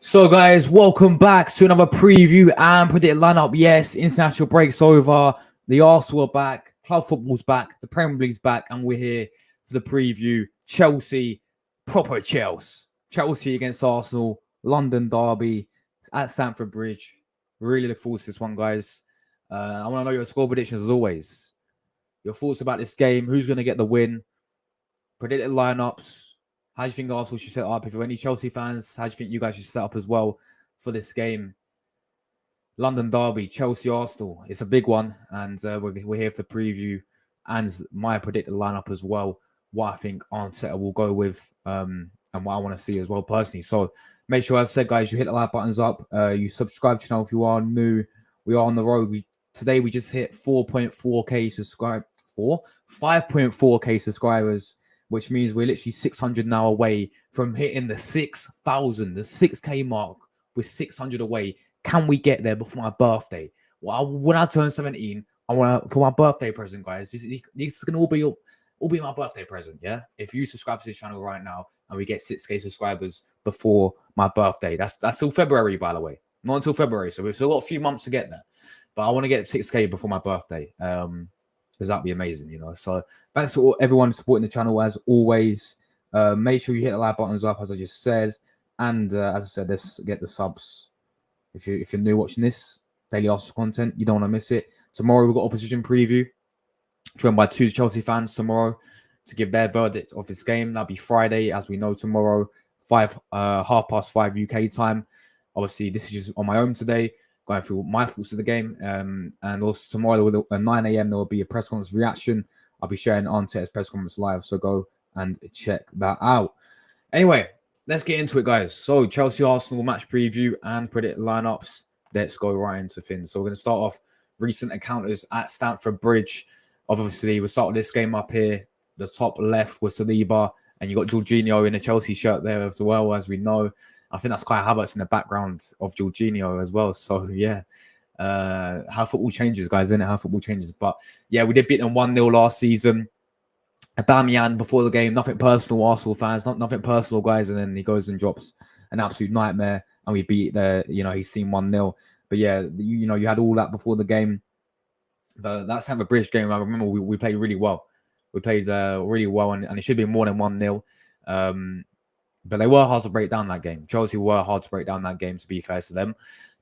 So, guys, welcome back to another preview and predicted lineup. Yes, international break's over. The Arsenal are back. Club football's back. The Premier League's back. And we're here for the preview. Chelsea, proper Chelsea. Chelsea against Arsenal. London derby at Stamford Bridge. Really look forward to this one, guys. I want to know your score predictions as always. Your thoughts about this game. Who's going to get the win? Predicted lineups. How do you think Arsenal should set up? If you're any Chelsea fans, how do you think you guys should set up as well for this game? London derby, Chelsea Arsenal. It's a big one, and we're here for the preview and my predicted lineup as well. What I think Arteta will go with, and what I want to see as well personally. So make sure, as I said, guys, you hit the like buttons up. You subscribe to the channel if you are new. We are on the road. Today we just hit 4.4k subscribe 5.4k subscribers, which means we're literally 600 now away from hitting the 6,000, the 6K mark. We're 600 away. Can we get there before my birthday? Well, when I turn 17, I want to, for my birthday present, guys. This is going to all be my birthday present, yeah? If you subscribe to this channel right now and we get 6K subscribers before my birthday, that's till February, by the way. Not until February, so we've still got a few months to get there. But I want to get 6K before my birthday. Because that'd be amazing, you know. So thanks to everyone supporting the channel as always. Make sure you hit the like buttons up, as I just said, and as I said, let's get the subs. If you're new watching this daily Arsenal content, you don't want to miss it. Tomorrow we've got opposition preview, joined by two Chelsea fans tomorrow to give their verdict of this game. That'll be Friday, as we know, tomorrow, 5:30 UK time. Obviously, this is just on my own today, going through my thoughts of the game. And also tomorrow at 9 a.m. there will be a press conference reaction. I'll be sharing Arteta's press conference live, so go and check that out. Anyway, let's get into it, guys. So Chelsea Arsenal match preview and predict lineups. Let's go right into things. So we're going to start off recent encounters at Stamford Bridge. Obviously, we'll start with this game up here. The top left was Saliba, and you got Jorginho in a Chelsea shirt there as well, as we know. I think that's Kai Havertz in the background of Jorginho as well. So, yeah, how football changes, guys, isn't it? How football changes. But, yeah, we did beat them 1-0 last season. Aubameyang before the game, nothing personal, Arsenal fans, nothing personal, guys. And then he goes and drops an absolute nightmare. And we beat he's seen 1-0. But, yeah, you had all that before the game. But that Stamford Bridge game, I remember we played really well. We played really well, and it should be more than 1-0. But they were hard to break down that game. Chelsea were hard to break down that game, to be fair to them.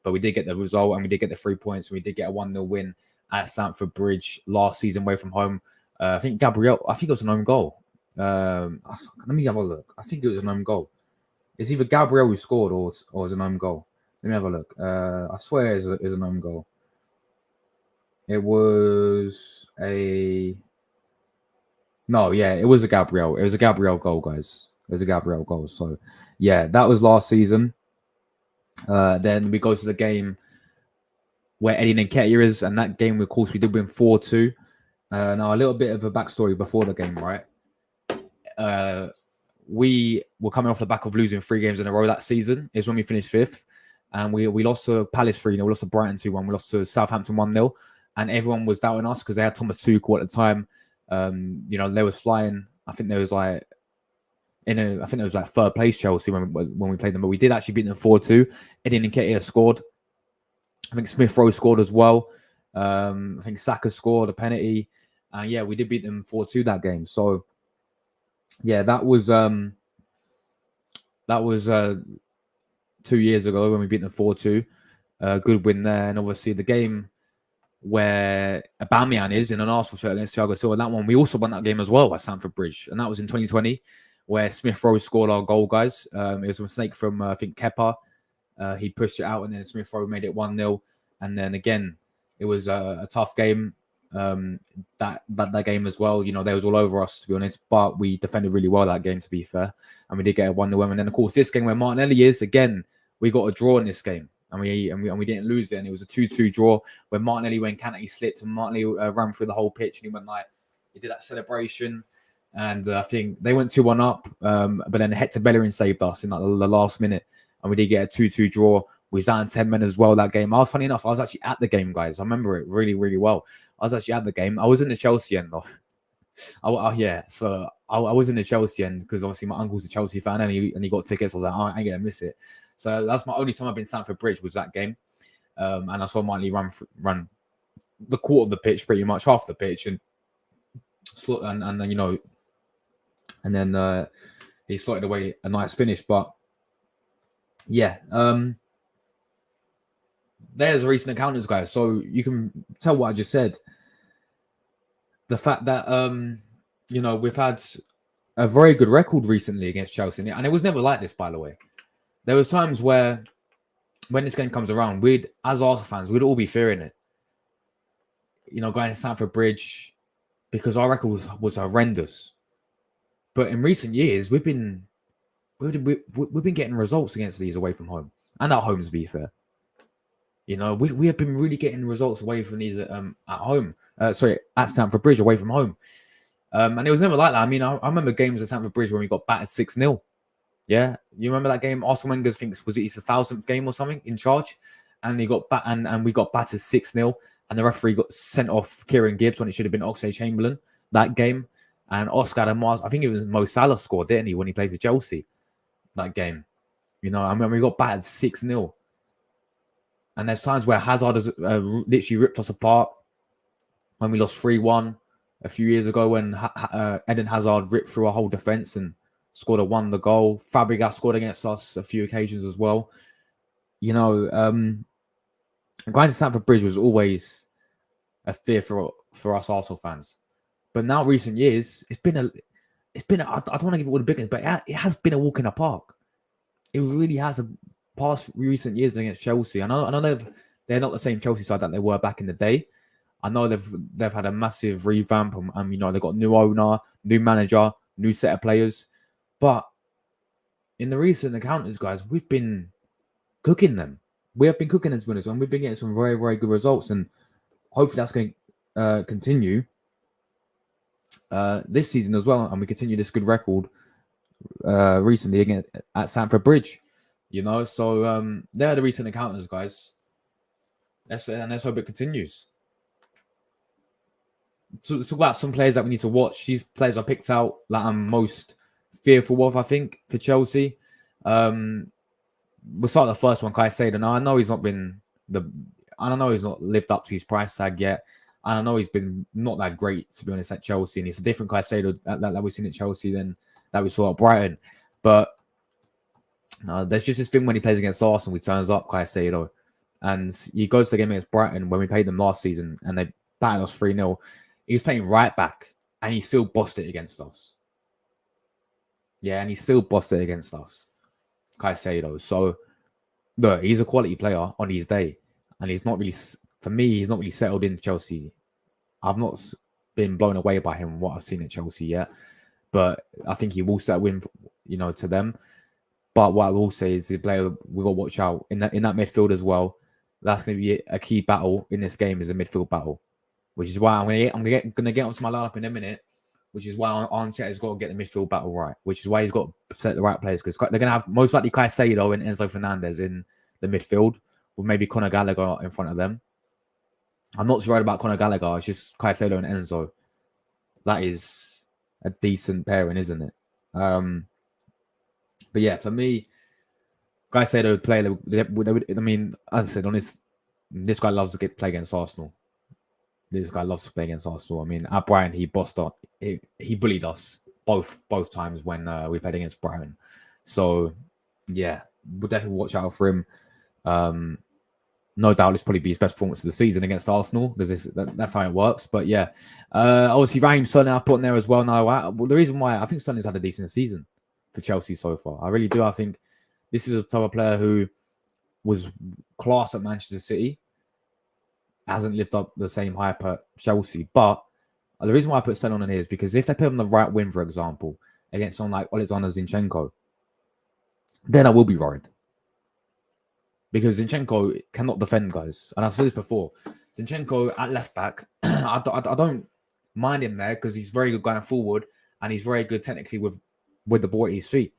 But we did get the result, and we did get the 3 points. We did get a 1-0 win at Stamford Bridge last season away from home. I think it was an own goal. Let me have a look. I think it was an own goal. It's either Gabriel who scored or it's an own goal. Let me have a look. I swear it's an own goal. It was a... No, yeah, it was a Gabriel. It was a Gabriel goal, guys. There's a Gabriel goal. So, yeah, that was last season. Then we go to the game where Eddie Nketiah is. And that game, of course, we did win 4-2. Now, a little bit of a backstory before the game, right? We were coming off the back of losing 3 games in a row that season. Is when we finished 5th. And we lost to Palace 3-0. We lost to Brighton 2-1. We lost to Southampton 1-0. And everyone was doubting us because they had Thomas Tuchel at the time. They was flying. I think there was like... I think it was like 3rd place Chelsea when we played them, but we did actually beat them 4-2. Eddie Nketiah scored. I think Smith Rowe scored as well. I think Saka scored a penalty. And yeah, we did beat them 4-2 that game. So yeah, that was 2 years ago when we beat them 4-2. Good win there. And obviously the game where Aubameyang is in an Arsenal shirt against Thiago Silva, that one we also won that game as well at Stamford Bridge, and that was in 2020. Where Smith Rowe scored our goal, guys. It was a mistake from, I think, Kepa. He pushed it out, and then Smith Rowe made it 1-0. And then, again, it was a tough game, that game as well. They was all over us, to be honest. But we defended really well that game, to be fair. And we did get a 1-0 win. And then, of course, this game where Martinelli is, again, we got a draw in this game. And we didn't lose it. And it was a 2-2 draw where Martinelli, when Kante slipped, and Martinelli ran through the whole pitch. And he went he did that celebration. And I think they went 2-1 up, but then Hector Bellerin saved us in the last minute, and we did get a 2-2 draw. We was down 10 men as well that game. Funny enough, I was actually at the game, guys. I remember it really, really well. I was actually at the game. I was in the Chelsea end though. Yeah, so I was in the Chelsea end because obviously my uncle's a Chelsea fan and he got tickets. I was like, oh, I ain't gonna miss it. So that's my only time I've been Stamford Bridge was that game, and I saw Martinelli run the quarter of the pitch, pretty much half the pitch, and then and then he slotted away a nice finish. But yeah, there's recent encounters, guys. So you can tell what I just said. The fact that we've had a very good record recently against Chelsea, and it was never like this, by the way. There was times where when this game comes around, as Arsenal fans, we'd all be fearing it. Going to Stamford Bridge because our record was horrendous. But in recent years, we've been getting results against these away from home and at home, to be fair. We have been really getting results away from these at home. At Stamford Bridge away from home. And it was never like that. I mean, I remember games at Stamford Bridge when we got battered 6-0. Yeah, you remember that game? Arsene Wenger's was it his 1,000th game or something in charge, and he got and we got battered 6-0, and the referee got sent off Kieran Gibbs when it should have been Oxlade-Chamberlain that game, and Oscar and Mars. I think it was Mo Salah scored, didn't he, when he played for Chelsea that game? I remember we got battered 6-0, and there's times where Hazard has literally ripped us apart. When we lost 3-1 a few years ago, when Eden Hazard ripped through our whole defense and scored a wonder goal. Fabregas scored against us a few occasions as well. Going to Stamford Bridge was always a fear for us Arsenal fans. But now, recent years, it's been I don't want to give it all the big, but it has been a walk in the park. It really has. Past recent years against Chelsea. I know they're not the same Chelsea side that they were back in the day. I know they've had a massive revamp, and they've got new owner, new manager, new set of players. But in the recent encounters, guys, we've been cooking them. We have been cooking as winners, and we've been getting some very, very good results. And hopefully that's going to continue this season as well. And we continue this good record recently again at Stamford Bridge. So there are the recent encounters, guys. Let's hope it continues. To talk about some players that we need to watch. These players I picked out that I'm most fearful of, I think, for Chelsea. We'll start the first one, Caicedo. Now, I know he's not lived up to his price tag yet. And I know he's been not that great, to be honest, at Chelsea. And it's a different Caicedo that we've seen at Chelsea than that we saw at Brighton. But there's just this thing when he plays against Arsenal, he turns up, Caicedo. And he goes to the game against Brighton when we played them last season and they battered us 3-0. He was playing right back and he still bossed it against us. Yeah, and he still bossed it against us, Caicedo. So, look, he's a quality player on his day. And he's not really, for me, he's not really settled in Chelsea. I've not been blown away by him, what I've seen at Chelsea yet. But I think he will settle in, to them. But what I will say is the player we've got to watch out in that midfield as well. That's going to be a key battle in this game, is a midfield battle. Which is why I'm going to get onto my lineup in a minute. Which is why Arteta has got to get the midfield battle right. Which is why he's got to set the right players. Because they're going to have most likely Caicedo and Enzo Fernandez in the midfield. With maybe Conor Gallagher in front of them. I'm not so worried about Conor Gallagher. It's just Caicedo and Enzo. That is a decent pairing, isn't it? But yeah, for me, Caicedo would play. I mean, as I said, this guy loves to play against Arsenal. This guy loves to play against Arsenal. I mean, at Brighton, he bossed up. He bullied us both times when we played against Brighton. So, yeah, we'll definitely watch out for him. No doubt, this probably be his best performance of the season against Arsenal because that's how it works. But yeah, obviously Raheem Sterling I've put in there as well. Now, the reason why I think Sterling's had a decent season for Chelsea so far, I really do. I think this is a type of player who was class at Manchester City. Hasn't lived up the same hype at Chelsea. But the reason why I put Sterling on here is because if they put him on the right wing, for example, against someone like Alexander Zinchenko, then I will be worried. Because Zinchenko cannot defend, guys. And I've said this before. Zinchenko at left back, I don't mind him there because he's very good going forward and he's very good technically with the ball at his feet.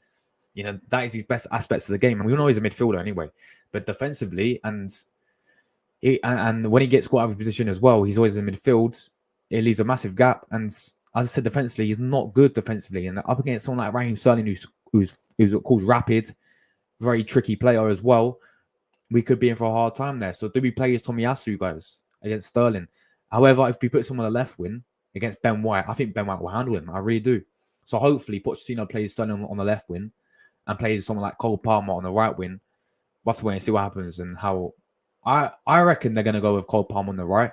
That is his best aspects of the game. And we know he's a midfielder anyway. But defensively and when he gets caught out of his position as well, he's always in midfield. It leaves a massive gap. And as I said, defensively, he's not good defensively. And up against someone like Raheem Sterling, who's of course rapid, very tricky player as well, we could be in for a hard time there. So do we play as Tomiyasu, guys, against Sterling? However, if we put someone on the left wing against Ben White, I think Ben White will handle him. I really do. So hopefully Pochettino plays Sterling on the left wing and plays someone like Cole Palmer on the right wing. We'll have to wait and see what happens and how. I reckon they're going to go with Cole Palmer on the right.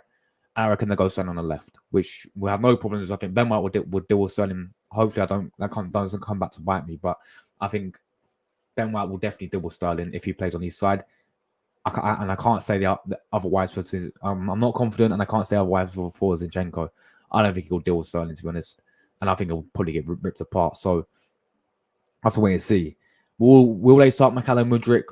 I reckon they'll go Sterling on the left, which will have no problems. I think Ben White would deal with Sterling. Hopefully, doesn't come back to bite me, but I think Ben White will definitely deal with Sterling if he plays on his side. I can't say the otherwise for I'm not confident, and I can't say otherwise for Zinchenko. I don't think he'll deal with Sterling, to be honest, and I think he'll probably get ripped apart. So I have to wait and see. Will they start Mykhailo Mudryk?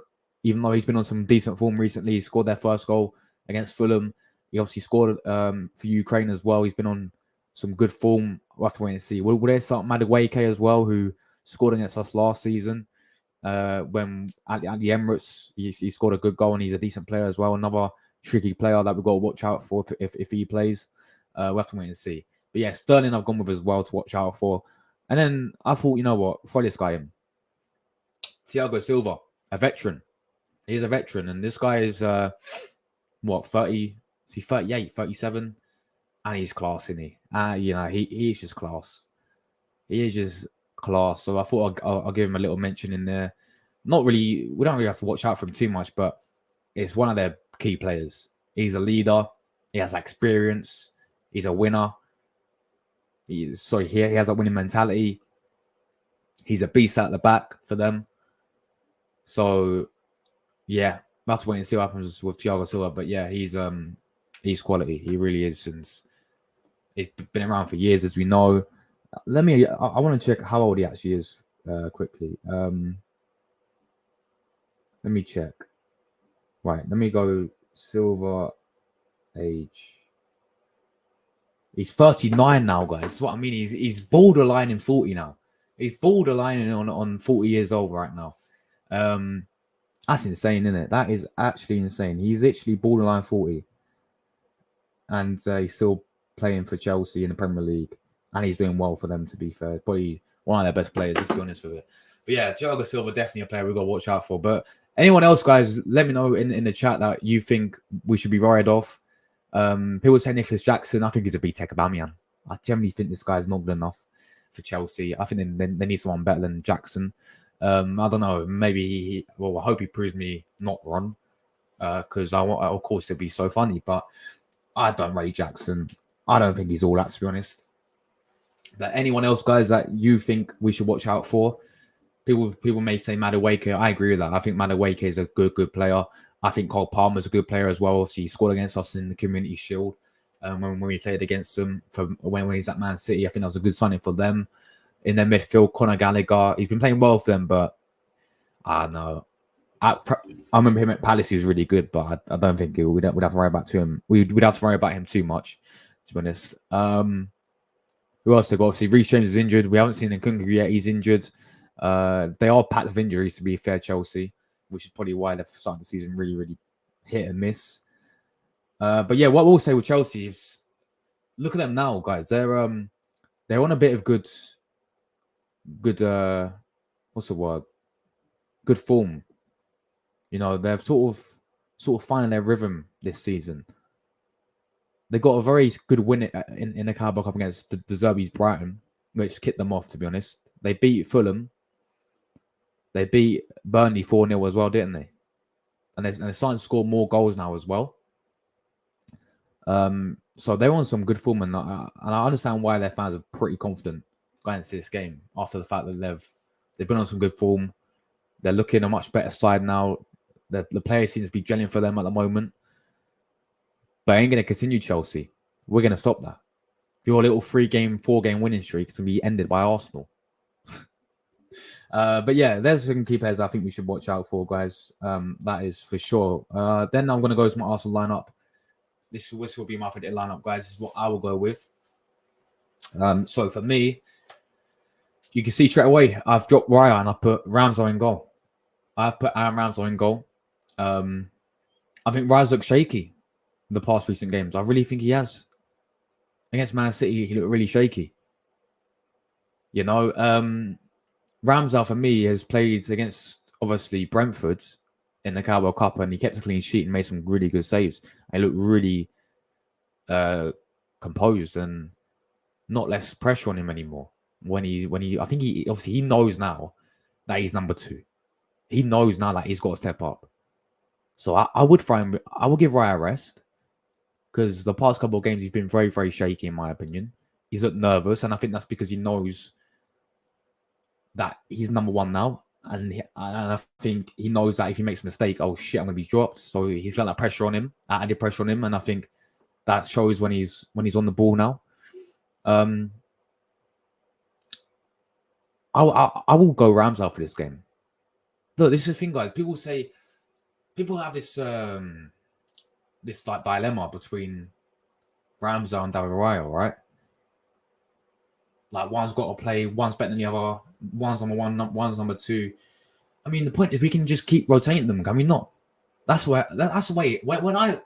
Even though he's been on some decent form recently, he scored their first goal against Fulham. He obviously scored for Ukraine as well. He's been on some good form. We'll have to wait and see. Will they start Madueke as well, who scored against us last season? When at the Emirates, he scored a good goal and he's a decent player as well. Another tricky player that we've got to watch out for if he plays. We'll have to wait and see. But yeah, Sterling I've gone with as well to watch out for. And then I thought, you know what, throw this guy in. Thiago Silva, a veteran. He's a veteran, and this guy is 30? Is he 38, 37? And he's class, isn't he? He's just class. He is just class. So I thought I'll give him a little mention in there. Not really, we don't really have to watch out for him too much, but it's one of their key players. He's a leader. He has experience. He's a winner. He has a winning mentality. He's a beast at the back for them. So, yeah, we'll have to wait and see what happens with Thiago Silva. But yeah, he's quality. He really is. Since he's been around for years, as we know. I want to check how old he actually is quickly. Let me check. Right, let me go Silva age. He's 39 now, guys. That's what I mean. He's borderline in 40 now. He's borderline on 40 years old right now. That's insane, isn't it? That is actually insane. He's literally borderline 40. And he's still playing for Chelsea in the Premier League. And he's doing well for them, to be fair. Probably one of their best players, let's be honest with it. But yeah, Thiago Silva, definitely a player we've got to watch out for. But anyone else, guys, let me know in the chat that you think we should be worried of. People say Nicholas Jackson. I think he's a B-Tech Aubameyang. I generally think this guy's not good enough for Chelsea. I think they need someone better than Jackson. I don't know. Maybe I hope he proves me not wrong. Because of course, it'd be so funny. But I don't rate Jackson. I don't think he's all that, to be honest. But anyone else, guys, that you think we should watch out for? People may say Madueke. I agree with that. I think Madueke is a good player. I think Cole Palmer is a good player as well. Obviously, he scored against us in the Community Shield when we played against them when he's at Man City. I think that was a good signing for them. In their midfield, Conor Gallagher, he's been playing well for them, but I don't know. I remember him at Palace. He was really good, but I don't think we'd have to worry about him. We'd have to worry about him too much, to be honest. Who else they got? Obviously, Reece James is injured. We haven't seen Nkunku yet. He's injured. They are packed with injuries, to be fair, Chelsea, which is probably why they've started the season really, really hit and miss. But yeah, what we'll say with Chelsea is, look at them now, guys. They're on a bit of good. What's the word? Good form. You know, they've sort of finding their rhythm this season. They got a very good win in the Carabao Cup against the Zerbi's Brighton, which kicked them off, to be honest. They beat Fulham. They beat Burnley 4-0 as well, didn't they? And they're starting to score more goals now as well. So they're on some good form, and I understand why their fans are pretty confident going into this game after the fact that they've been on some good form. They're looking a much better side now. The players seem to be gelling for them at the moment. But I ain't going to continue, Chelsea. We're going to stop that. Your little 4-game winning streak is going to be ended by Arsenal. But yeah, there's some key players I think we should watch out for, guys. That is for sure. Then I'm going to go to my Arsenal lineup. This will be my predicted lineup, guys. This is what I will go with. So for me, you can see straight away, I've dropped Raya and I've put Ramsey in goal. I've put Aaron Ramsey in goal. I think Raya's looked shaky in the past recent games. I really think he has. Against Man City, he looked really shaky. You know, Ramsdale for me has played against obviously Brentford in the Carabao Cup, and he kept a clean sheet and made some really good saves. He looked really composed and not less pressure on him anymore. When he, I think he obviously he knows now that he's number 2. He knows now that he's got to step up. So I would throw him. I would give Raya a rest because the past couple of games he's been very, very shaky in my opinion. He's looked nervous, and I think that's because he knows that he's number 1 now, and I think he knows that if he makes a mistake, oh shit, I'm gonna be dropped. So he's got that pressure on him, added pressure on him, and I think that shows when he's on the ball now. I will go Ramsdale for this game. Look, this is the thing, guys. People have this this like dilemma between Ramsdale and David Raya, right? Like one's got to play, one's better than the other, one's number 1, one's number 2. I mean, the point is we can just keep rotating them, can we not? That's the way. When I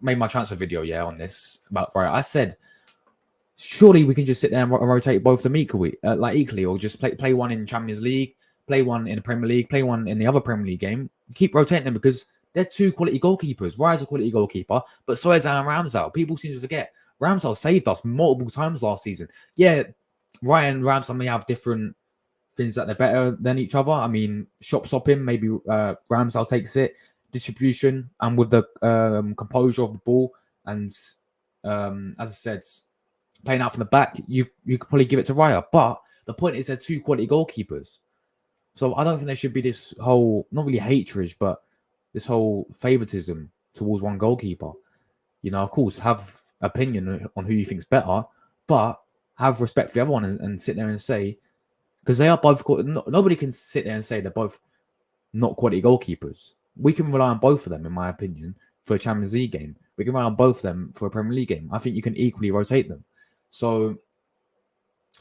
made my transfer video, on this about Raya, I said surely we can just sit there and rotate both of them equally, or just play one in Champions League, play one in the Premier League, play one in the other Premier League game. Keep rotating them because they're 2 quality goalkeepers. Raya's a quality goalkeeper, but so is Aaron Ramsdale. People seem to forget Ramsdale saved us multiple times last season. Yeah, Raya and Ramsdale may have different things that they're better than each other. I mean, stop him. Maybe Ramsdale takes it, distribution, and with the composure of the ball, and as I said, playing out from the back, you could probably give it to Raya. But the point is they're 2 quality goalkeepers. So I don't think there should be this whole, not really hatred, but this whole favoritism towards one goalkeeper. You know, of course, have opinion on who you think's better, but have respect for the other one and sit there and say, because they are both, nobody can sit there and say they're both not quality goalkeepers. We can rely on both of them, in my opinion, for a Champions League game. We can rely on both of them for a Premier League game. I think you can equally rotate them. So,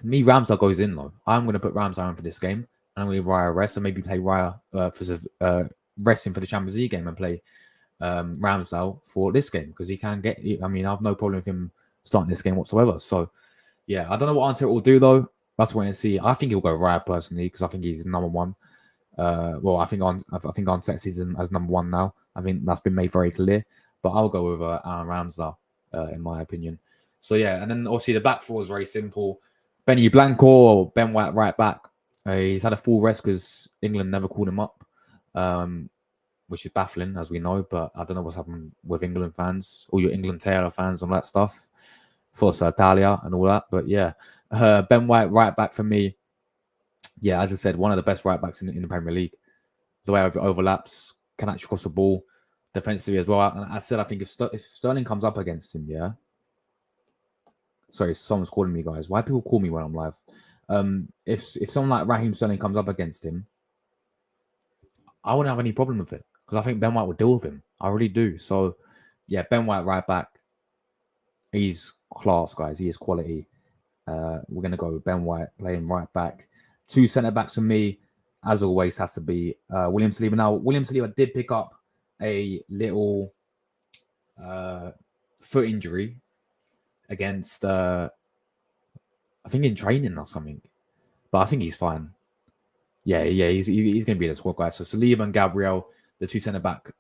me, Ramsdale goes in though. I'm going to put Ramsdale in for this game. And I'm going to give Raya a rest, and maybe play Raya for resting for the Champions League game and play Ramsdale for this game because he can get. I mean, I have no problem with him starting this game whatsoever. So, yeah, I don't know what Arteta will do though. That's wait and see. I think he'll go Raya personally because I think he's number 1. I think Arteta sees him as number 1 now. I think that's been made very clear. But I'll go with Aaron Ramsdale in my opinion. So yeah, and then obviously the back 4 is very simple. Benny Blanco or Ben White right back. He's had a full rest because England never called him up, which is baffling as we know. But I don't know what's happened with England fans, all your England Taylor fans and that stuff. Forza Italia and all that. But yeah, Ben White right back for me. Yeah, as I said, one of the best right backs in the Premier League. The way it overlaps, can actually cross the ball defensively as well. And I said, I think if Sterling comes up against him, yeah. Sorry, someone's calling me, guys. Why do people call me when I'm live? If someone like Raheem Sterling comes up against him, I wouldn't have any problem with it because I think Ben White would deal with him. I really do. So, yeah, Ben White right back. He's class, guys. He is quality. We're going to go with Ben White playing right back. 2 centre backs for me, as always, has to be William Saliba. Now, William Saliba did pick up a little foot injury against, I think in training or something. But I think he's fine. Yeah, he's going to be the squad guy. So Saliba and Gabriel, the 2 centre back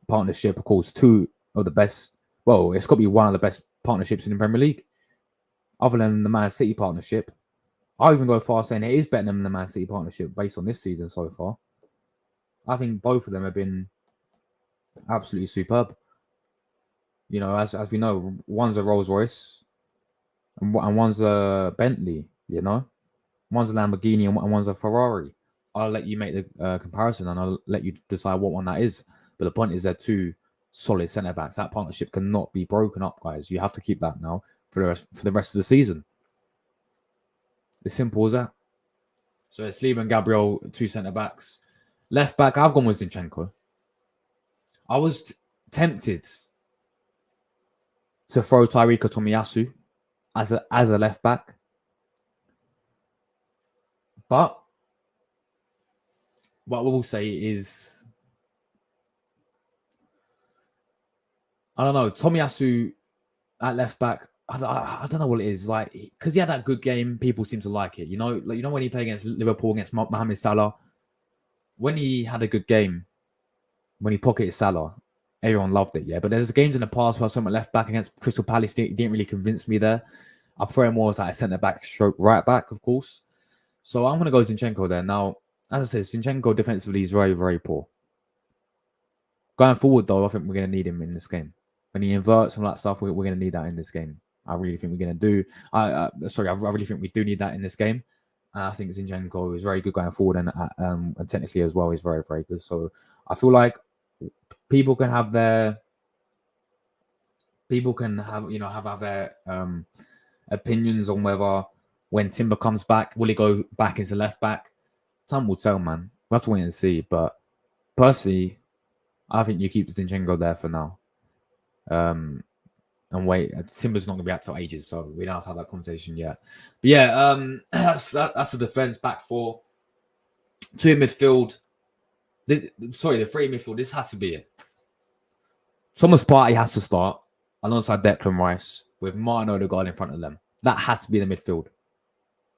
partnership, of course, 2 of the best. Well, it's got to be one of the best partnerships in the Premier League, other than the Man City partnership. I'll even go far saying it is better than the Man City partnership based on this season so far. I think both of them have been absolutely superb. You know, as we know, one's a Rolls Royce and one's a Bentley. You know, one's a Lamborghini and one's a Ferrari. I'll let you make the comparison and I'll let you decide what one that is. But the point is, they're 2 solid centre backs. That partnership cannot be broken up, guys. You have to keep that now for the rest of the season. As simple as that. So it's Saliba and Gabriel, 2 centre backs. Left back, I've gone with Zinchenko. I was tempted to throw Tairika Tomiyasu as a left back, but what we will say is, I don't know, Tomiyasu at left back. I don't know what it is. Like, because he had that good game, people seem to like it. When he played against Liverpool against Mohamed Salah, when he had a good game, when he pocketed Salah, everyone loved it. Yeah, but there's games in the past where someone left back against Crystal Palace didn't really convince me there. I prefer him more as like a centre back, stroke right back, of course. So I'm gonna go Zinchenko there. Now, as I said, Zinchenko defensively is very, very poor. Going forward, though, I think we're gonna need him in this game. When he inverts and all that stuff, we're gonna need that in this game. I really think we're gonna do. I really think we do need that in this game. I think Zinchenko is very good going forward, and technically as well, he's very, very good. So I feel like people can have their opinions on whether when Timber comes back, will he go back into left back? Time will tell, man. We'll have to wait and see. But personally, I think you keep Zinchenko there for now. And wait, Timber's not going to be out till ages, so we don't have to have that conversation yet. But yeah, that's the defense. Back four, two in midfield. The three in midfield. This has to be it. Thomas Partey has to start alongside Declan Rice with Martin Odegaard in front of them. That has to be the midfield.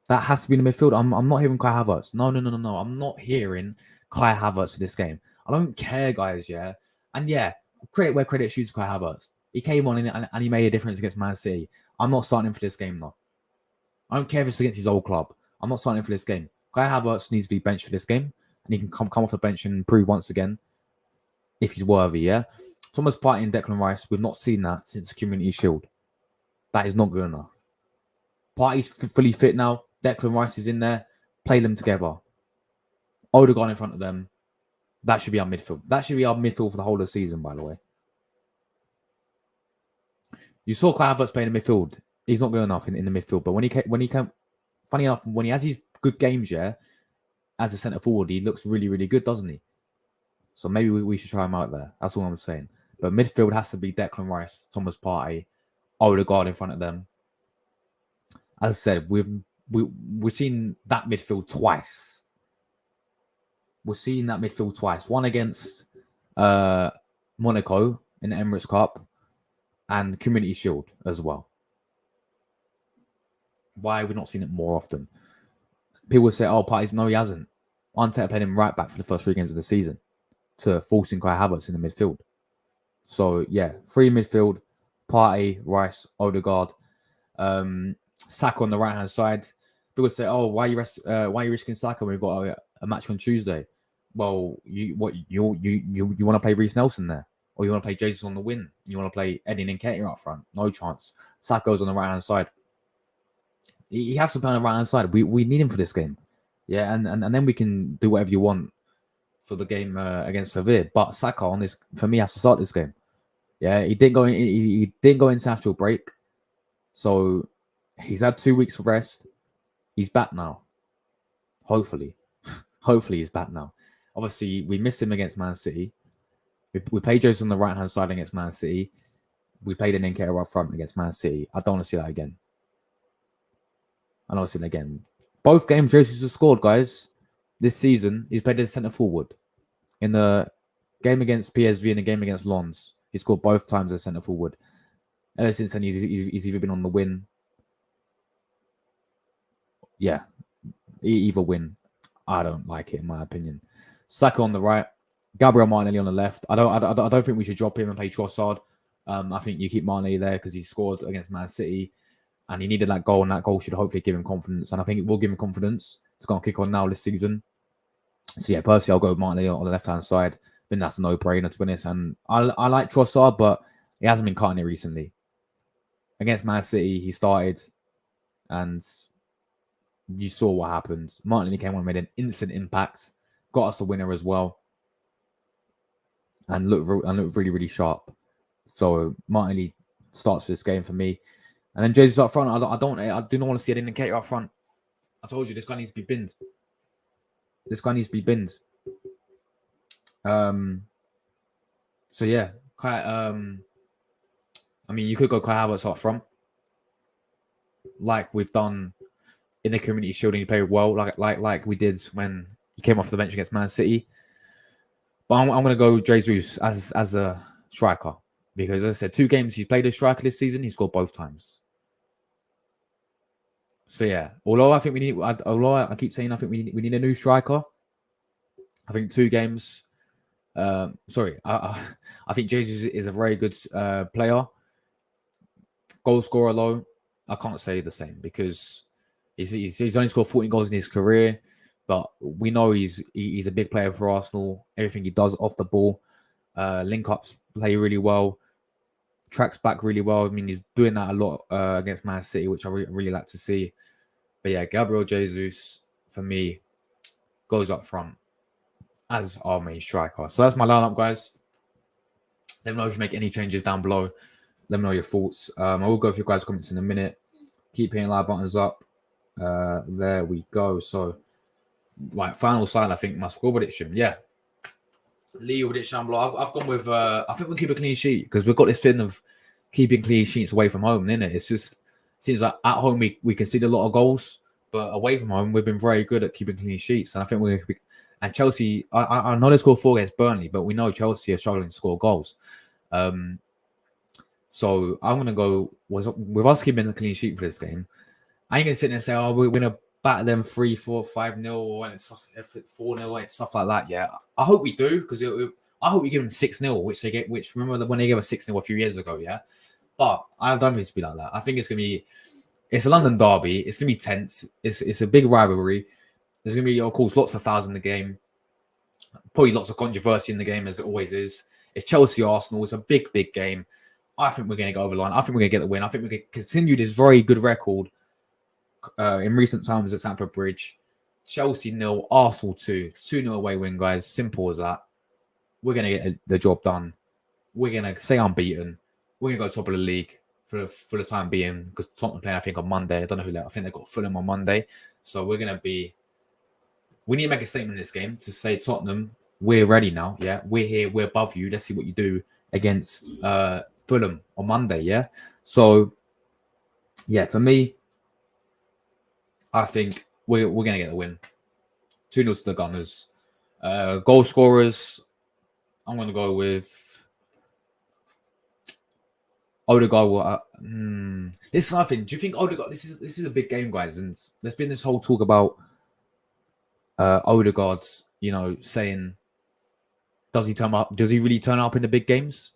That has to be the midfield. I'm not hearing Kai Havertz. No. I'm not hearing Kai Havertz for this game. I don't care, guys. Yeah, and yeah, credit where credit shoes Kai Havertz. He came on and he made a difference against Man City. I'm not starting him for this game, though. I don't care if it's against his old club. I'm not starting him for this game. Kai Havertz needs to be benched for this game, and he can come off the bench and prove once again if he's worthy, yeah? Thomas Partey and Declan Rice, we've not seen that since Community Shield. That is not good enough. Partey's fully fit now. Declan Rice is in there. Play them together. Odegaard in front of them. That should be our midfield. That should be our midfield for the whole of the season, by the way. You saw Kai Havertz playing in the midfield. He's not good enough in the midfield. But when he came, funny enough, when he has these good games, yeah, as a centre forward, he looks really, really good, doesn't he? So maybe we should try him out there. That's all I'm saying. But midfield has to be Declan Rice, Thomas Partey, Odegaard in front of them. As I said, we've seen that midfield twice. We're seeing that midfield twice. One against Monaco in the Emirates Cup and Community Shield as well. Why have we not seen it more often? People say, oh, Partey's... No, he hasn't. Arteta played him right back for the first 3 games of the season to forcing Kai Havertz in the midfield. So, yeah, 3 midfield, Partey, Rice, Odegaard, Saka on the right-hand side. People say, oh, why are you risking Saka when we've got a match on Tuesday? Well, you want to play Reece Nelson there? Or you want to play Jesus on the wing? You want to play Eddie Nketiah up front? No chance. Saka's on the right-hand side. He has to play on the right-hand side. We need him for this game. Yeah, and then we can do whatever you want for the game against Sevilla. But Saka on this, for me, has to start this game. Yeah, he didn't go international break. So he's had 2 weeks of rest. He's back now. Hopefully. Hopefully he's back now. Obviously, we missed him against Man City. We played Jose on the right-hand side against Man City. We played an Nketiah up front against Man City. I don't want to see that again. I don't want to see that again. Both games Jesus has scored, guys. This season, he's played as centre forward. In the game against PSV and the game against Lens, he scored both times as centre forward. Ever since then, he's either been on the win. Yeah, either win. I don't like it, in my opinion. Saka on the right, Gabriel Martinelli on the left. I don't think we should drop him and play Trossard. I think you keep Martinelli there because he scored against Man City and he needed that goal, and that goal should hopefully give him confidence. And I think it will give him confidence to go and kick on now this season. So yeah, personally, I'll go with Martinelli on the left-hand side. I think that's a no-brainer, to be honest. And I like Trossard, but he hasn't been cutting it recently. Against Man City, he started and you saw what happened. Martinelli came on and made an instant impact. Got us a winner as well. And looked really, really sharp. So Martinelli starts this game for me. And then Jesus up front. I do not want to see an indicator up front. I told you this guy needs to be binned. So yeah, you could go Kai Havertz up front, like we've done in the Community Shield, and he played well, like we did when he came off the bench against Man City. But I'm going to go Jesus as a striker because, as I said, 2 games he's played as striker this season. He scored both times. So yeah, although I think we need, although I keep saying I think we need a new striker. I think 2 games. Sorry, I think Jesus is a very good player. Goal scorer, though, I can't say the same because he's only scored 14 goals in his career, but we know he's a big player for Arsenal. Everything he does off the ball, link ups play really well, tracks back really well. I mean, he's doing that a lot against Man City, which I really like to see. But yeah, Gabriel Jesus for me goes up front as our main striker. So that's my lineup, guys. Let me know if you make any changes down below. Let me know your thoughts. I will go through your guys' comments in a minute. Keep hitting like buttons up. There we go. So, like, final side, I think my score prediction. Yeah. Leo with it, Shambler. I've gone with, I think we'll keep a clean sheet because we've got this thing of keeping clean sheets away from home, isn't it? It's just, seems like at home we concede a lot of goals, but away from home we've been very good at keeping clean sheets. And I think and Chelsea, I know they scored 4 against Burnley, but we know Chelsea are struggling to score goals. So I'm going to go with us keeping a clean sheet for this game. I ain't going to sit there and say, oh, we're going to batter them 3-4, 5-0, and it's 4-0, and stuff like that. Yeah, I hope we do because I hope we give them 6-0, which remember when they gave us 6-0 a few years ago. Yeah, but I don't think it's to be like that. I think it's going to be, it's a London derby. It's going to be tense. It's a big rivalry. There's going to be, of course, lots of fouls in the game. Probably lots of controversy in the game, as it always is. It's Chelsea Arsenal. It's a big game. I think we're going to go over the line. I think we're going to get the win. I think we're going to continue this very good record in recent times at Stamford Bridge. Chelsea 0, Arsenal 2. 2-0 away win, guys. Simple as that. We're going to get the job done. We're going to stay unbeaten. We're going to go top of the league for the time being because Tottenham playing, I think, on Monday. I don't know who that. I think they've got Fulham on Monday. So we're going to be... We need to make a statement in this game to say, Tottenham, we're ready now. Yeah, we're here. We're above you. Let's see what you do against Fulham on Monday. Yeah. So, yeah, for me, I think we're going to get the win. 2-0 to the Gunners. Goal scorers, I'm going to go with Odegaard. This is nothing. Do you think Odegaard? This is a big game, guys, and there's been this whole talk about Odegaard's, saying, does he turn up? Does he really turn up in the big games?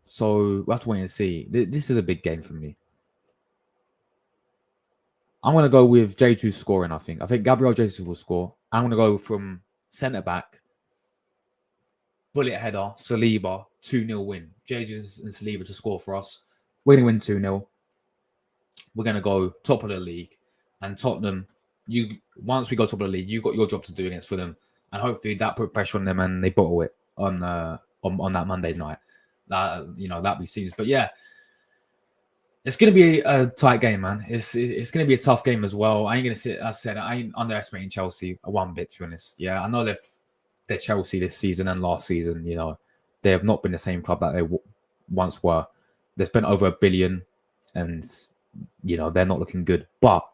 So we have to wait and see. This is a big game for me. I'm going to go with J2 scoring, I think. I think Gabriel Jesus will score. I'm going to go from centre-back, bullet header, Saliba, 2-0 win. Jesus and Saliba to score for us. We're going to win 2-0. We're going to go top of the league. And Tottenham, once we go top of the league, you've got your job to do against Fulham. And hopefully that put pressure on them and they bottle it on that Monday night. That be seen. But yeah, it's going to be a tight game, man. It's going to be a tough game as well. I ain't going to sit. As I said, I ain't underestimating Chelsea one bit, to be honest. Yeah, I know they're Chelsea this season and last season. They have not been the same club that they once were. They spent over $1 billion, and they're not looking good. But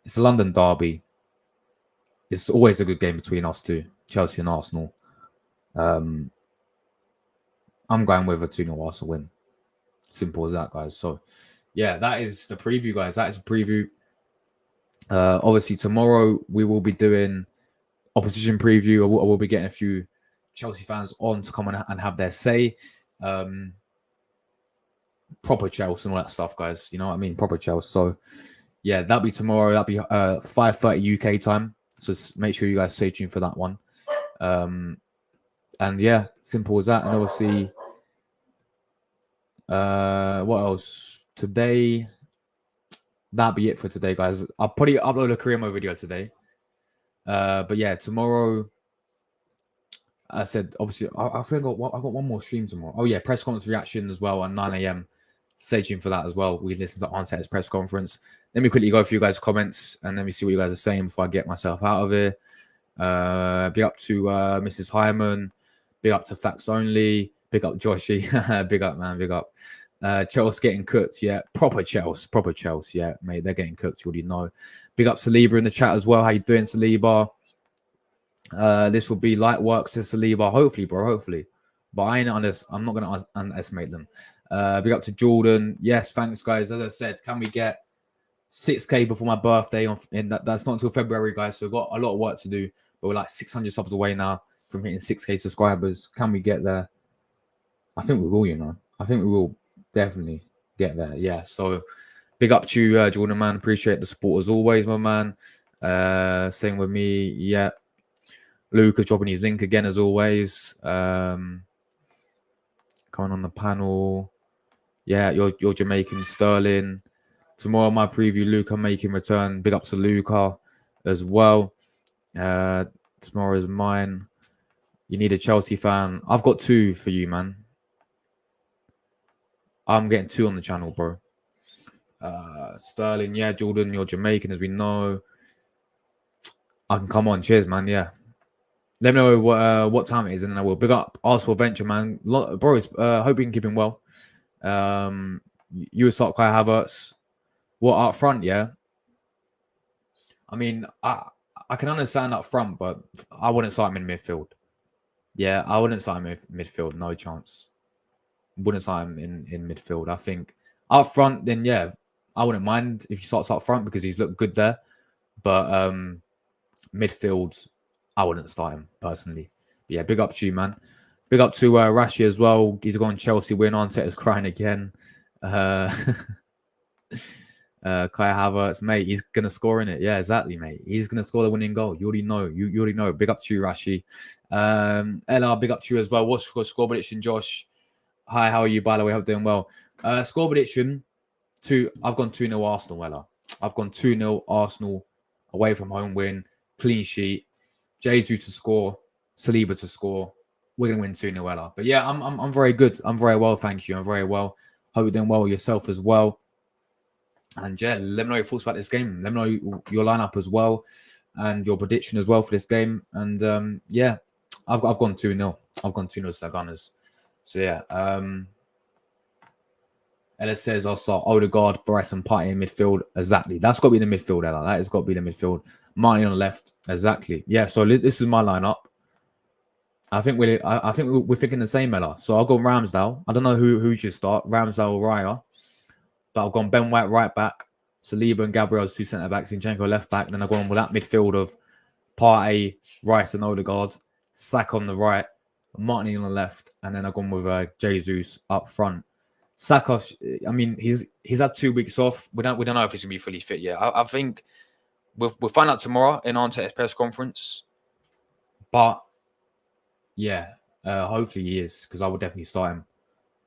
it's a London derby. It's always a good game between us two, Chelsea and Arsenal. I'm going with a 2-0 Arsenal win. Simple as that, guys. So, yeah, that is the preview, guys. That is a preview. Obviously, tomorrow we will be doing opposition preview. I will be getting a few Chelsea fans on to come and have their say. Proper Chelsea and all that stuff, guys. You know what I mean? Proper Chelsea. So, yeah, that'll be tomorrow. That'll be 5:30 UK time. So make sure you guys stay tuned for that one. And yeah, simple as that. And obviously, what else? Today, that'll be it for today, guys. I'll probably upload a Korean video today. But yeah, tomorrow, I said, obviously, I think I got one more stream tomorrow. Oh yeah, press conference reaction as well at 9 a.m. Stay tuned for that as well. We listen to Arteta's press conference. Let me quickly go through you guys' comments and let me see what you guys are saying before I get myself out of here. Big up to Mrs. Hyman. Big up to Facts Only. Big up Joshy. Big up, man. Big up. Chelsea getting cooked. Yeah. Proper Chelsea. Yeah, mate. They're getting cooked. You already know. Big up Saliba in the chat as well. How you doing, Saliba? This will be light works to Saliba. Hopefully, bro. Hopefully. But I'm not going to underestimate them. Big up to Jordan. Yes, thanks, guys. As I said, can we get 6K before my birthday. That's not until February, guys. So we've got a lot of work to do. But we're like 600 subs away now from hitting 6K subscribers. Can we get there? I think we will, you know. I think we will definitely get there. Yeah. So big up to you, Jordan, man. Appreciate the support as always, my man. Staying with me. Yeah. Luke is dropping his link again as always. Coming on the panel. Yeah, you're Jamaican Sterling. Tomorrow, my preview, Luca making return. Big up to Luca as well. Tomorrow is mine. You need a Chelsea fan. I've got 2 for you, man. I'm getting 2 on the channel, bro. Sterling, yeah, Jordan, you're Jamaican, as we know. I can come on. Cheers, man. Yeah. Let me know what time it is, and then I will. Big up Arsenal Venture, man. Bro, hope you can keep him well. You would start Kai Havertz. What, up front, yeah? I mean, I can understand up front, but I wouldn't start him in midfield. Yeah, I wouldn't start him in midfield. No chance. Wouldn't start him in midfield. I think up front, then yeah, I wouldn't mind if he starts up front because he's looked good there. But midfield, I wouldn't start him personally. But yeah, big up to you, man. Big up to Rashi as well. He's going Chelsea win. Arteta's crying again. Kai Havertz, mate, he's gonna score in it. Yeah, exactly, mate. He's gonna score the winning goal. You already know. You already know. Big up to you, Rashi. Ella, big up to you as well. What's your score prediction, Josh? Hi, how are you? By the way, hope doing well. Score prediction: I've gone 2-0 Arsenal, Ella. I've gone 2-0 Arsenal, away from home win, clean sheet. Jesus to score, Saliba to score. We're gonna win 2-0, Ella. But yeah, I'm very good. I'm very well, thank you. I'm very well. Hope you're doing well yourself as well. And yeah, let me know your thoughts about this game. Let me know your lineup as well and your prediction as well for this game. And yeah, I've gone 2-0. I've gone 2-0 to the Gunners. So yeah, Ella says I'll start Odegaard, Bryce and Partey in midfield. Exactly. That's got to be the midfield, Ella. That has got to be the midfield. Martin on the left. Exactly. Yeah, so this is my lineup. I think we're thinking the same, Ella. So I'll go Ramsdale. I don't know who should start, Ramsdale or Raya. But I've gone Ben White right back, Saliba and Gabriel as 2 centre backs, Zinchenko left back. Then I've gone with that midfield of Partey, Rice, and Odegaard. Saka on the right, Martin on the left, and then I've gone with Jesus up front. Saka, I mean, he's had 2 weeks off. We don't know if he's gonna be fully fit yet. I think we'll find out tomorrow in Arteta's press conference. But yeah, hopefully he is, because I would definitely start him.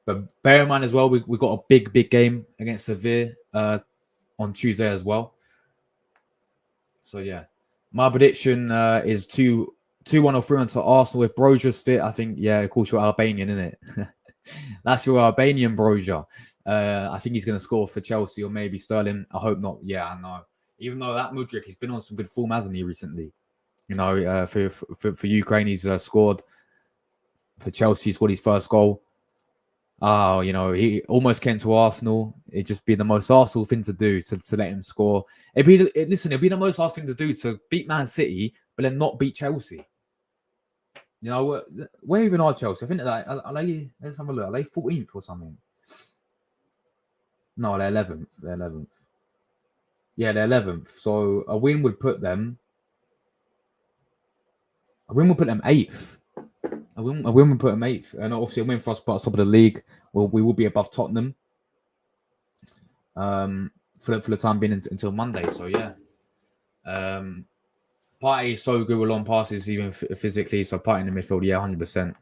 But bear in mind as well, we got a big game against Sevilla on Tuesday as well. So yeah, my prediction is 2-1 or 3-1 to Arsenal. If Broja's fit, I think, yeah, of course you're Albanian, isn't it? That's your Albanian Broja. I think he's going to score for Chelsea or maybe Sterling. I hope not. Yeah, I know. Even though that Mudryk, he's been on some good form, hasn't he, recently? You know, for Ukraine, he's scored. For Chelsea, he scored his first goal. Oh, you know, he almost came to Arsenal. It'd just be the most Arsenal thing to do to let him score. It'd be the most Arsenal thing to do to beat Man City, but then not beat Chelsea. You know, where even are Chelsea? I think let's have a look. Are they 14th or something? No, they're 11th. They're 11th. Yeah, they're 11th. So a win would put them 8th. A win would put them 8th. And obviously a win for us put us top of the league. We will be above Tottenham. For the time being until Monday. So yeah. Partey is so good with long passes, even physically. So Partey in the midfield, yeah, 100%.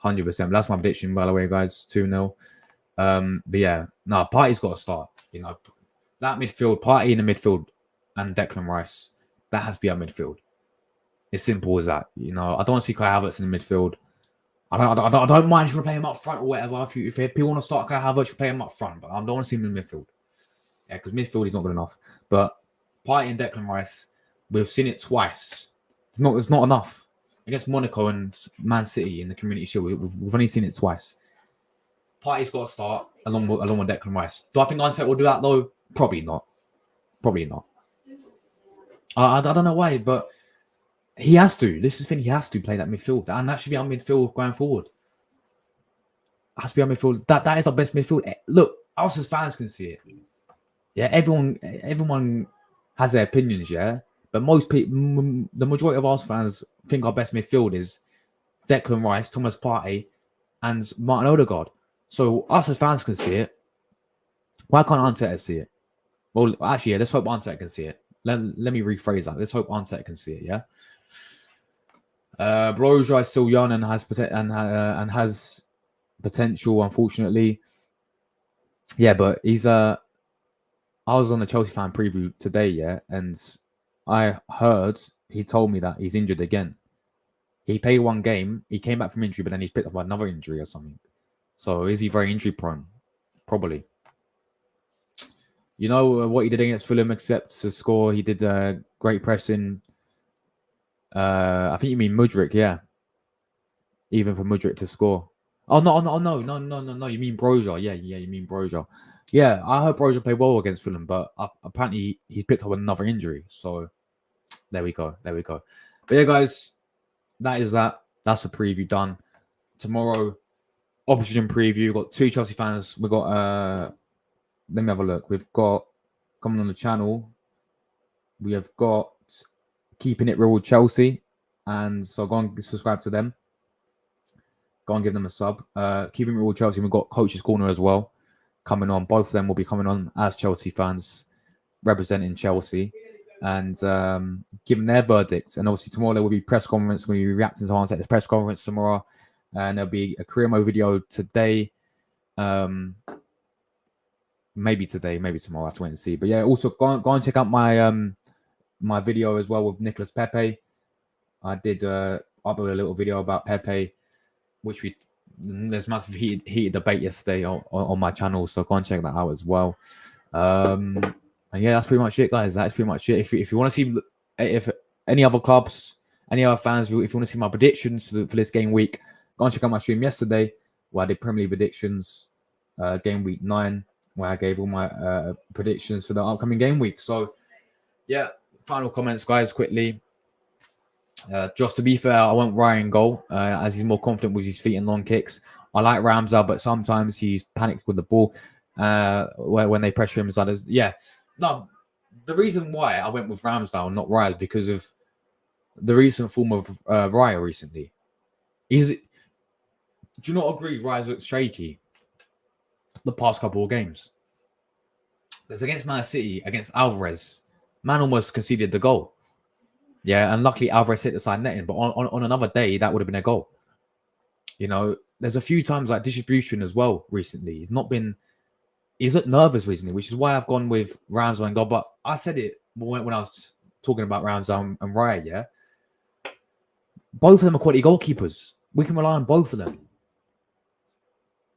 100%. But that's my prediction, by the way, guys. 2-0. But yeah, no, Partey's got to start. You know, that midfield, Partey in the midfield and Declan Rice, that has to be our midfield. It's simple as that. You know, I don't want to see Kai Havertz in the midfield. I don't mind if you want to play him up front or whatever. If people want to start Kai Havertz, you play him up front. But I don't want to see him in the midfield. Yeah, because midfield is not good enough. But Partey and Declan Rice, we've seen it twice. It's not enough. Against Monaco and Man City in the Community Shield, we've only seen it twice. Partey's got to start along with Declan Rice. Do I think Arteta will do that though? Probably not. Probably not. I don't know why, but he has to. This is the thing. He has to play that midfield, and that should be our midfield going forward. Has to be our midfield. That is our best midfield. Look, us as fans can see it. Yeah, everyone has their opinions, yeah. But most people, the majority of Arsenal fans think our best midfield is Declan Rice, Thomas Partey, and Martin Odegaard. So us as fans can see it. Why can't Arteta see it? Well, actually, yeah, let's hope Arteta can see it. Let me rephrase that. Let's hope Arteta can see it, yeah? Broja is still young and and has potential, unfortunately. Yeah, but he's I was on the Chelsea fan preview today, yeah, and I heard he told me that he's injured again. He played one game, he came back from injury, but then he's picked up another injury or something. So is he very injury prone? Probably. You know what he did against Fulham, except to score. He did great pressing. I think you mean Mudryk, yeah. Even for Mudryk to score. Oh no! You mean Broja? Yeah. You mean Broja? Yeah, I heard Broja played well against Fulham, but apparently he's picked up another injury. So there we go. But yeah, guys, that's the preview done. Tomorrow, opposition preview. We've got 2 Chelsea fans. We've got let me have a look. We've got coming on the channel. We have got Keeping It Real with Chelsea, and so go and subscribe to them. Go and give them a sub. Keeping It Real with Chelsea. We've got Coach's Corner as well coming on. Both of them will be coming on as Chelsea fans representing Chelsea and giving their verdicts. And obviously tomorrow there will be press conference. We'll be reacting to Arteta's press conference tomorrow, and there'll be a career mode video today. Maybe today, maybe tomorrow. I have to wait and see. But yeah, also go and check out my my video as well with Nicolas Pepe. I did upload a little video about Pepe, which there's massive heated debate yesterday on my channel. So go and check that out as well. And yeah, that's pretty much it, guys. That's pretty much it. If you want to see if any other clubs, any other fans, if you want to see my predictions for this game week, go and check out my stream yesterday where I did Premier League predictions, game week 9, where I gave all my predictions for the upcoming game week. So yeah, final comments, guys, quickly. Just to be fair, I want Ryan goal as he's more confident with his feet and long kicks. I like Ramsdale, but sometimes he's panicked with the ball when they pressure him. No, the reason why I went with Ramsdale, not Raya, is because of the recent form of Raya recently. Do you not agree Raya looks shaky the past couple of games? Because against Man City, against Alvarez, man almost conceded the goal. Yeah, and luckily Alvarez hit the side netting, but on another day, that would have been a goal. You know, there's a few times like distribution as well recently. He's looked nervous recently, which is why I've gone with Ramsdale and goal. But I said it when I was talking about Ramsdale and Raya, yeah? Both of them are quality goalkeepers. We can rely on both of them.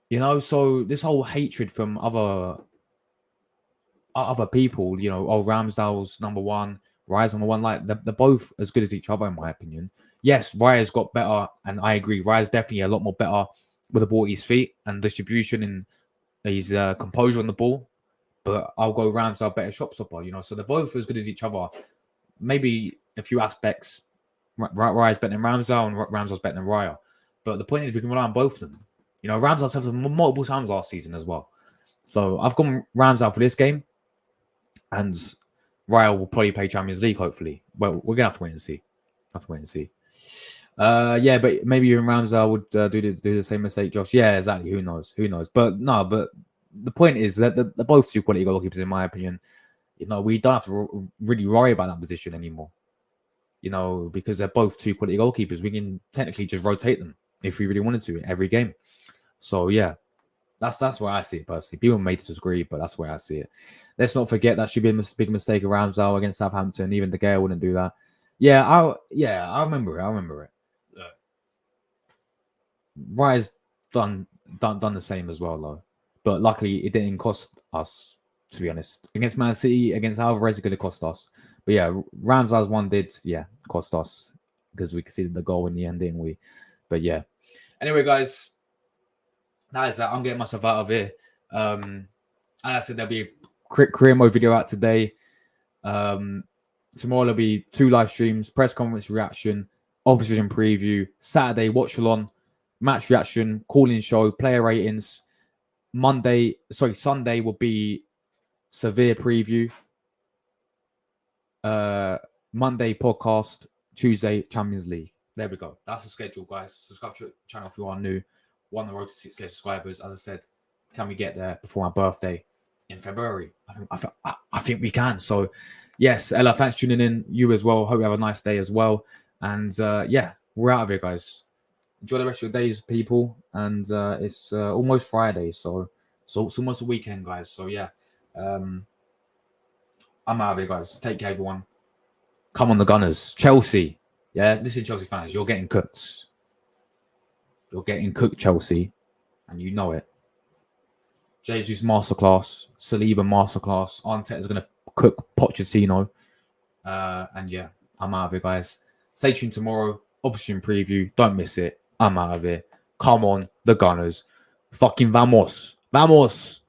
You know, so this whole hatred from other people, you know, Ramsdale's number 1, Raya's number 1, like they're both as good as each other in my opinion. Yes, Raya's got better, and I agree. Raya's definitely a lot more better with the ball at his feet and distribution and his composure on the ball. But I'll go Ramsdale better shot stopper, you know. So they're both as good as each other. Maybe a few aspects, Raya's better than Ramsdale and Ramsdale's better than Raya. But the point is we can rely on both of them. You know, Ramsdale's had them multiple times last season as well. So I've gone Ramsdale for this game. And Raya will probably play Champions League, hopefully. Well, we're going to have to wait and see. Yeah, but maybe even Ramsdale would do the same mistake, Josh. Yeah, exactly. Who knows? But the point is that they're both 2 quality goalkeepers, in my opinion. You know, we don't have to really worry about that position anymore. You know, because they're both 2 quality goalkeepers. We can technically just rotate them if we really wanted to every game. So, yeah. That's where I see it personally. People may disagree, but that's where I see it. Let's not forget that should be a big mistake of Ramsdale against Southampton. Even De Gea wouldn't do that. I remember it. Raya's done the same as well, though. But luckily, it didn't cost us. To be honest, against Man City, against Alvarez, it could have cost us. But yeah, Ramsdale's one did, cost us because we conceded the goal in the end, didn't we? But yeah. Anyway, guys. That is that. I'm getting myself out of here. As I said, there'll be a quick career mode video out today. Tomorrow there'll be 2 live streams, press conference reaction, opposition preview, Saturday watch along, match reaction, call-in show, player ratings. Sunday will be Severe preview. Monday podcast. Tuesday Champions League. There we go. That's the schedule, guys. Subscribe to the channel if you are new. We're on the road to 6K subscribers. As I said, can we get there before my birthday in February? I think we can. So, yes, Ella, thanks for tuning in. You as well. Hope you have a nice day as well. And yeah, we're out of here, guys. Enjoy the rest of your days, people. And it's almost Friday, so it's almost a weekend, guys. So yeah, I'm out of here, guys. Take care, everyone. Come on, the Gunners. Chelsea. Yeah, listen, Chelsea fans, you're getting cooked. You're getting cooked, Chelsea, and you know it. Jesus masterclass, Saliba masterclass. Arteta's going to cook Pochettino. And yeah, I'm out of here, guys. Stay tuned tomorrow. Option preview. Don't miss it. I'm out of here. Come on, the Gunners. Fucking vamos. Vamos.